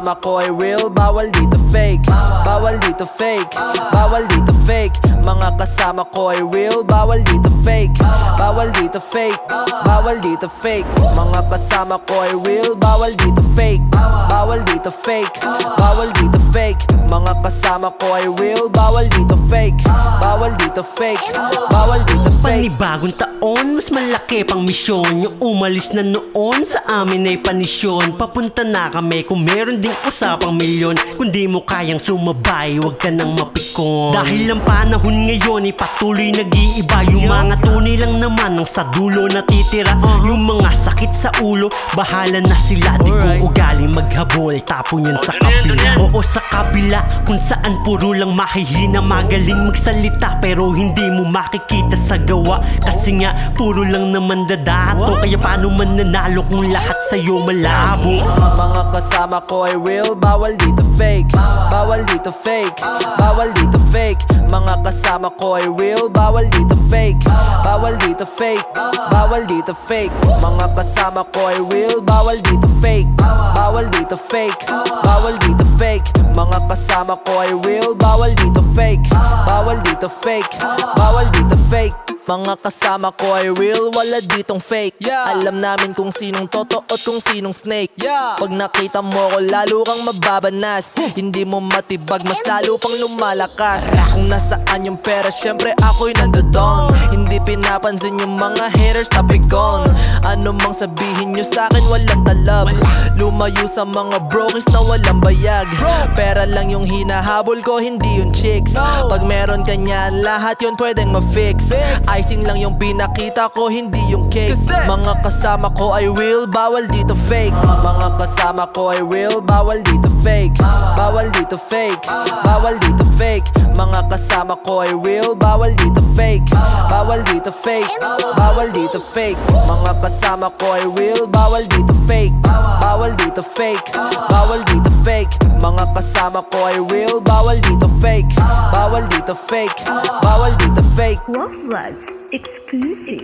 kasama ko ay real, bawal dito fake. Bawal dito fake, bawal dito fake. Mga kasama ko ay real, bawal dito fake. Bawal dito fake, bawal dito fake. Mga kasama ko ay real, bawal dito fake. Bawal dito fake, bawal dito fake. Mga kasama ko ay real, bawal dito fake. Bawal dito fake, bawal dito fake. Panibagong taon, mas malaki pang misyon. Yung umalis na noon, sa amin ay panisyon. Papunta na kami kung meron ding usapang milyon. Kung di mo kayang sumabay, wag ka nang mapikon. Dahil ang panahon ngayon ay patuloy nag-iiba. Yung mga tunay lang naman ang sa dulo natitira. Yung mga sakit sa ulo, bahala na sila. Di ko ugali maghabol, tapon yan sa kabila. Oo, sa kabila, kung saan puro lang mahihina. Magaling magsalita pero hindi mo makikita sa gawa. Kasi nga, puro lang naman dadato. Kaya paano man nanalo kung lahat sa'yo malabo? Mga kasama ko ay real, bawal dito fake. Bawal dito fake, bawal dito fake. Mga kasama ko ay real, bawal dito fake. Bawal dito fake, bawal dito fake. Mga kasama ko ay real, bawal dito fake. Bawal dito fake, bawal dito fake. Mga kasama ko ay real, bawal dito fake. Bawal dito fake, bawal dito fake. Mga kasama ko ay real, wala ditong fake. Alam namin kung sinong totoo at kung sinong snake. Pag nakita mo ko, lalo kang mababanas. Hindi mo matibag, mas lalo pang lumalakas. Kung nasaan yung pera, syempre ako'y nandoon. Hindi pinapansin yung mga haters, tapikon. Ano mang sabihin nyo sa'kin, walang talab. Lumayo sa mga brokies na walang bayag. Pera lang yung hinahabol ko, hindi yung chicks. Pag meron ka niyan, lahat yun pwedeng ma-fix. Icing lang yung pinakita ko, hindi yung cake. Mga kasama ko ay real, bawal dito fake. Mga kasama ko ay real, bawal dito fake. Bawal dito fake, bawal dito fake. Mga kasama ko ay real, bawal dito fake. Bawal dito fake, bawal dito fake. Mga kasama ko ay real, bawal dito fake. Bawal dito fake, bawal dito fake. Mga kasama ko ay real, bawal dito fake. Bawal dito fake, bawal dito fake. Love Vlogs exclusive.